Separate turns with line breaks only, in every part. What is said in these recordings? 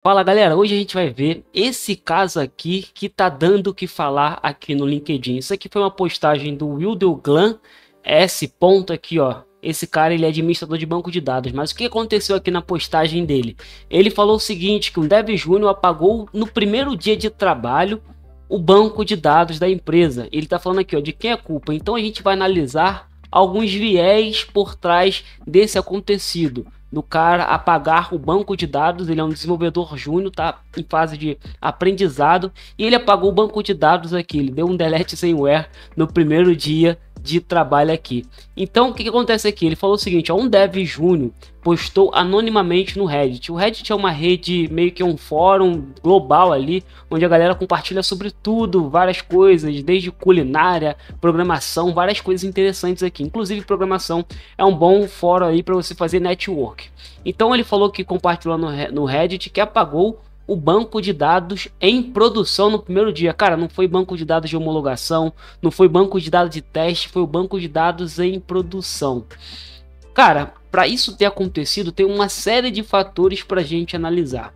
Fala galera, hoje a gente vai ver esse caso aqui que tá dando o que falar aqui no LinkedIn. Isso aqui foi uma postagem do Wildeglan S. Ponto aqui, ó. Esse cara ele é administrador de banco de dados, mas o que aconteceu aqui na postagem dele? Ele falou o seguinte, que um dev júnior apagou no primeiro dia de trabalho o banco de dados da empresa. Ele tá falando aqui, ó, de quem é a culpa. Então a gente vai analisar alguns viés por trás desse acontecido, do cara apagar o banco de dados. Ele é um desenvolvedor júnior, tá em fase de aprendizado, e ele apagou o banco de dados aqui, ele deu um delete semware no primeiro dia de trabalho aqui. Então o que acontece aqui? Ele falou o seguinte, ó, um dev júnior postou anonimamente no Reddit. O Reddit é uma rede, meio que um fórum global ali, onde a galera compartilha sobre tudo, várias coisas, desde culinária, programação, várias coisas interessantes aqui. Inclusive programação é um bom fórum aí para você fazer network. Então ele falou que compartilhou no Reddit que apagou o banco de dados em produção no primeiro dia. Cara, não foi banco de dados de homologação, não foi banco de dados de teste, foi o banco de dados em produção. Cara, para isso ter acontecido, tem uma série de fatores para a gente analisar.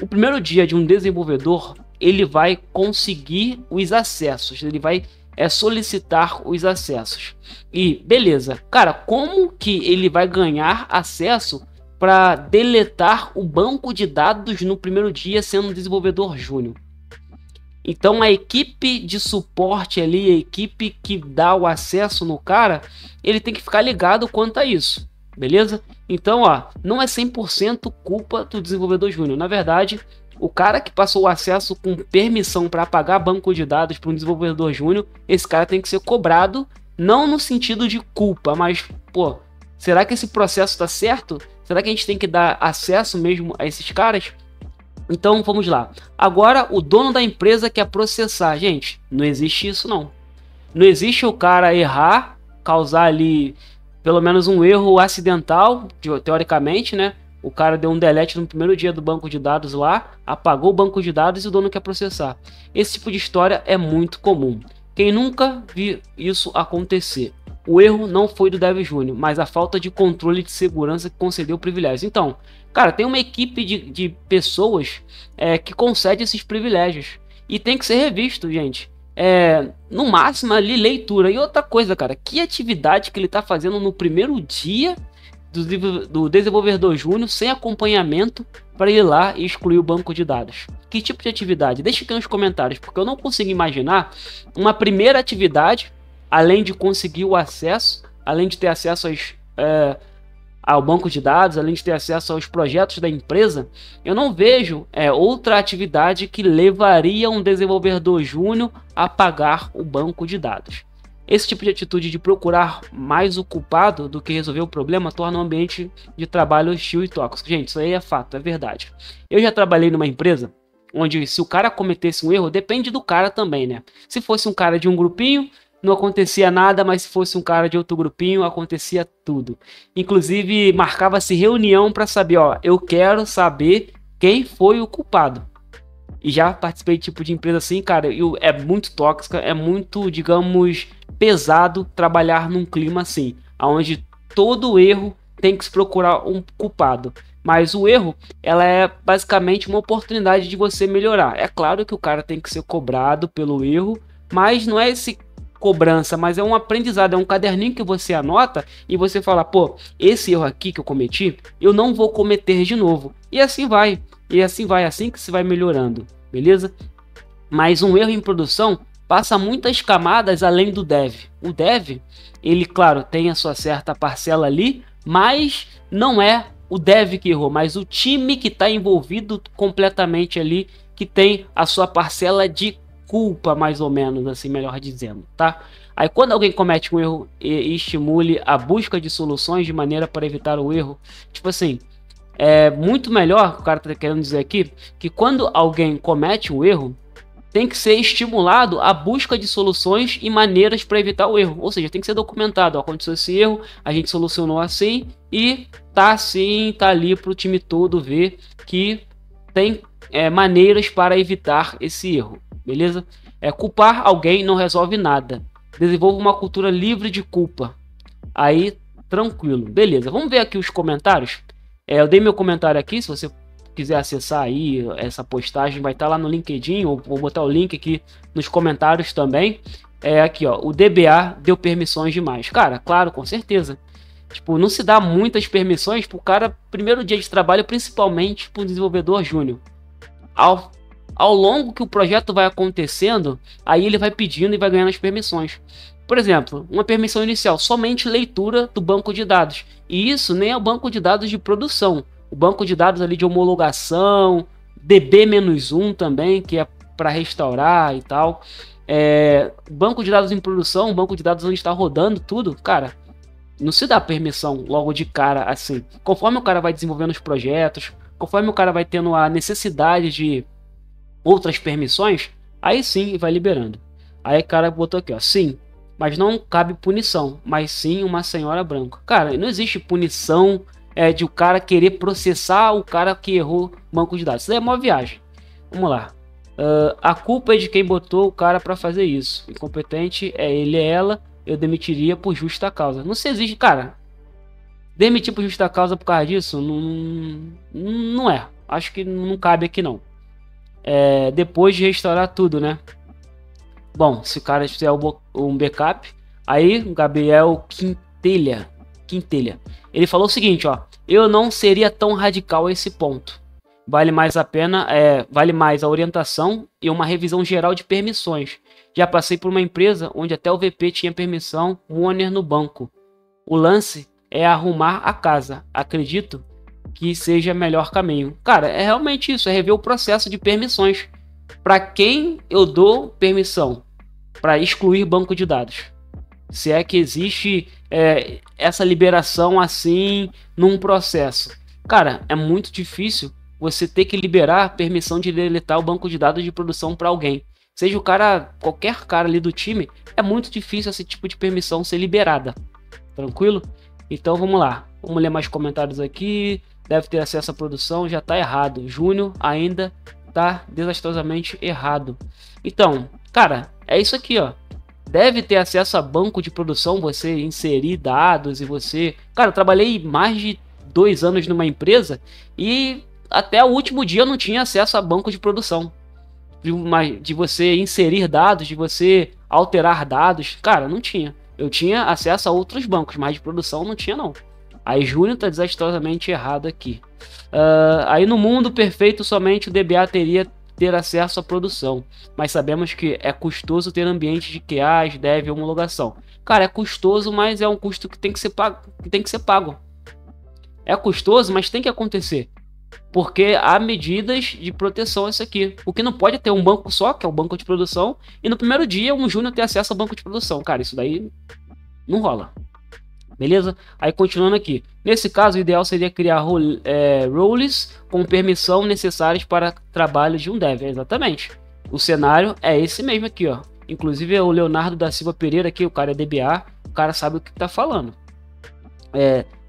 O primeiro dia de um desenvolvedor, ele vai conseguir os acessos, ele vai solicitar os acessos. E beleza, cara, como que ele vai ganhar acesso para deletar o banco de dados no primeiro dia sendo um desenvolvedor júnior? Então a equipe de suporte ali, a equipe que dá o acesso no cara, ele tem que ficar ligado quanto a isso, beleza? Então, ó, não é 100% culpa do desenvolvedor júnior. Na verdade, o cara que passou o acesso com permissão para apagar banco de dados para um desenvolvedor júnior, esse cara tem que ser cobrado, não no sentido de culpa, mas, pô, será que esse processo está certo? Será que a gente tem que dar acesso mesmo a esses caras? Então vamos lá. Agora o dono da empresa quer processar. Gente, não existe isso não. Não existe o cara errar, causar ali pelo menos um erro acidental, teoricamente, né? O cara deu um delete no primeiro dia do banco de dados lá, apagou o banco de dados e o dono quer processar. Esse tipo de história é muito comum. Quem nunca viu isso acontecer? O erro não foi do dev júnior, mas a falta de controle de segurança que concedeu privilégios. Então, cara, tem uma equipe de pessoas que concede esses privilégios. E tem que ser revisto, gente. No máximo ali, leitura. E outra coisa, cara, que atividade que ele está fazendo no primeiro dia do desenvolvedor júnior sem acompanhamento para ir lá e excluir o banco de dados? Que tipo de atividade? Deixa aqui nos comentários, porque eu não consigo imaginar uma primeira atividade, além de conseguir o acesso, além de ter acesso ao banco de dados, além de ter acesso aos projetos da empresa, eu não vejo outra atividade que levaria um desenvolvedor júnior a pagar o banco de dados. Esse tipo de atitude de procurar mais o culpado do que resolver o problema torna o ambiente de trabalho hostil e tóxico. Gente, isso aí é fato, é verdade. Eu já trabalhei numa empresa onde, se o cara cometesse um erro, depende do cara também, né? Se fosse um cara de um grupinho, não acontecia nada, mas se fosse um cara de outro grupinho, acontecia tudo. Inclusive, marcava-se reunião para saber, ó, eu quero saber quem foi o culpado. E já participei de tipo de empresa assim, cara, é muito tóxica, é muito, digamos, pesado trabalhar num clima assim, onde todo erro tem que se procurar um culpado. Mas o erro, ela é basicamente uma oportunidade de você melhorar. É claro que o cara tem que ser cobrado pelo erro, mas não é esse cobrança, mas é um aprendizado, é um caderninho que você anota e você fala, pô, esse erro aqui que eu cometi, eu não vou cometer de novo. E assim vai, assim que se vai melhorando, beleza? Mas um erro em produção passa muitas camadas além do dev. O dev, ele, claro, tem a sua certa parcela ali, mas não é o dev que errou, mas o time que está envolvido completamente ali, que tem a sua parcela de culpa, mais ou menos, assim, melhor dizendo, tá? Aí quando alguém comete um erro e estimule a busca de soluções de maneira para evitar o erro, tipo assim, é muito melhor, o cara tá querendo dizer aqui, que quando alguém comete um erro, tem que ser estimulado a busca de soluções e maneiras para evitar o erro. Ou seja, tem que ser documentado, ó, aconteceu esse erro, a gente solucionou assim e tá assim, tá ali para o time todo ver que tem maneiras para evitar esse erro, beleza? Culpar alguém não resolve nada. Desenvolva uma cultura livre de culpa. Aí, tranquilo, beleza. Vamos ver aqui os comentários. Eu dei meu comentário aqui, se você quiser acessar aí essa postagem, vai estar lá no LinkedIn, ou vou botar o link aqui nos comentários também. É aqui, ó, o DBA deu permissões demais. Cara, claro, com certeza. Tipo, não se dá muitas permissões pro cara, primeiro dia de trabalho, principalmente pro desenvolvedor júnior. Ao longo que o projeto vai acontecendo, aí ele vai pedindo e vai ganhando as permissões. Por exemplo, uma permissão inicial, somente leitura do banco de dados. E isso nem é o banco de dados de produção. O banco de dados ali de homologação, DB-1 também, que é para restaurar e tal. Banco de dados em produção, banco de dados onde está rodando tudo, cara, não se dá permissão logo de cara assim. Conforme o cara vai desenvolvendo os projetos, conforme o cara vai tendo a necessidade de outras permissões, aí sim vai liberando. Aí o cara botou aqui, ó, sim, mas não cabe punição, mas sim uma senhora branca. Cara, não existe punição de o cara querer processar o cara que errou banco de dados. Isso daí é uma viagem. Vamos lá. A culpa é de quem botou o cara para fazer isso. Incompetente é ele, é ela. Eu demitiria por justa causa. Não se existe, cara. Demitir por justa causa por causa disso não é. Acho que não cabe aqui não. Depois de restaurar tudo, né? Bom, se o cara fizer um backup, aí o Gabriel Quintelha, ele falou o seguinte, ó: eu não seria tão radical a esse ponto. Vale mais a orientação e uma revisão geral de permissões. Já passei por uma empresa onde até o VP tinha permissão Warner no banco. O lance é arrumar a casa. Acredito que seja o melhor caminho. Cara, é realmente isso, é rever o processo de permissões. Para quem eu dou permissão para excluir banco de dados? Se é que existe essa liberação assim num processo. Cara, é muito difícil você ter que liberar permissão de deletar o banco de dados de produção para alguém. Seja o cara, qualquer cara ali do time, é muito difícil esse tipo de permissão ser liberada. Tranquilo? Então vamos lá. Vamos ler mais comentários aqui. Deve ter acesso à produção, já tá errado. Júnior ainda tá desastrosamente errado. Então, cara, é isso aqui, ó. Deve ter acesso a banco de produção, você inserir dados e você... Cara, eu trabalhei mais de 2 anos numa empresa e até o último dia eu não tinha acesso a banco de produção. De você inserir dados, de você alterar dados. Cara, não tinha. Eu tinha acesso a outros bancos, mas de produção não tinha não. Aí Júnior tá desastrosamente errado aqui. Aí no mundo perfeito somente o DBA teria ter acesso à produção. Mas sabemos que é custoso ter ambiente de QAs, dev e homologação. Cara, é custoso, mas é um custo que tem que ser pago. É custoso, mas tem que acontecer. Porque há medidas de proteção isso aqui. O que não pode ter um banco só, que é o banco de produção, e no primeiro dia um júnior ter acesso ao banco de produção. Cara, isso daí não rola. Beleza? Aí continuando aqui. Nesse caso, o ideal seria criar roles com permissão necessárias para trabalho de um dev. Exatamente. O cenário é esse mesmo aqui, ó. Inclusive o Leonardo da Silva Pereira aqui, o cara é DBA, o cara sabe o que tá falando.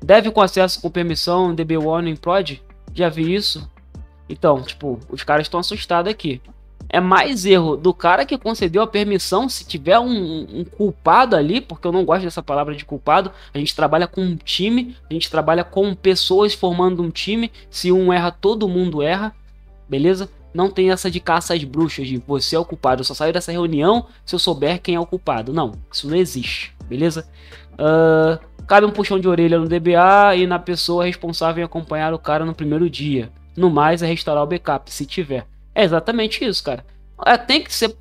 Dev com acesso com permissão, DB Warning Prod. Já vi isso. Então, tipo, os caras estão assustados aqui. É mais erro do cara que concedeu a permissão, se tiver um culpado ali, porque eu não gosto dessa palavra de culpado. A gente trabalha com um time, a gente trabalha com pessoas formando um time. Se um erra, todo mundo erra, beleza? Não tem essa de caça às bruxas, de você é o culpado. Eu só saio dessa reunião se eu souber quem é o culpado. Não, isso não existe, beleza? Cabe um puxão de orelha no DBA e na pessoa responsável em acompanhar o cara no primeiro dia. No mais, é restaurar o backup, se tiver. É exatamente isso, cara. Tem que ser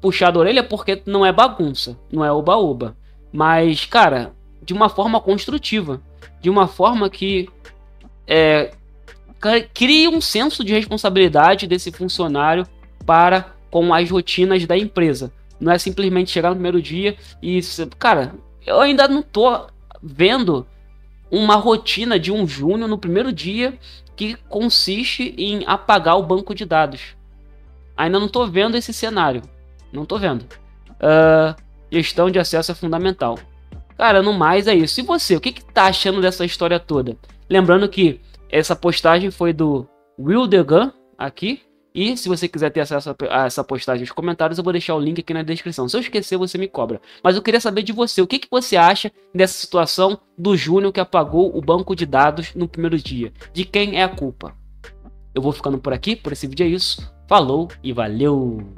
puxado a orelha porque não é bagunça, não é oba-oba. Mas, cara, de uma forma construtiva. De uma forma que crie um senso de responsabilidade desse funcionário para com as rotinas da empresa. Não é simplesmente chegar no primeiro dia e... Cara, eu ainda não tô vendo uma rotina de um júnior no primeiro dia que consiste em apagar o banco de dados. Ainda não tô vendo esse cenário. Não tô vendo. Gestão de acesso é fundamental. Cara, no mais é isso. E você, o que tá achando dessa história toda? Lembrando que essa postagem foi do Will The Gun aqui. E se você quiser ter acesso a essa postagem nos comentários, eu vou deixar o link aqui na descrição. Se eu esquecer, você me cobra. Mas eu queria saber de você. O que você acha dessa situação do Júnior que apagou o banco de dados no primeiro dia? De quem é a culpa? Eu vou ficando por aqui, por esse vídeo é isso. Falou e valeu!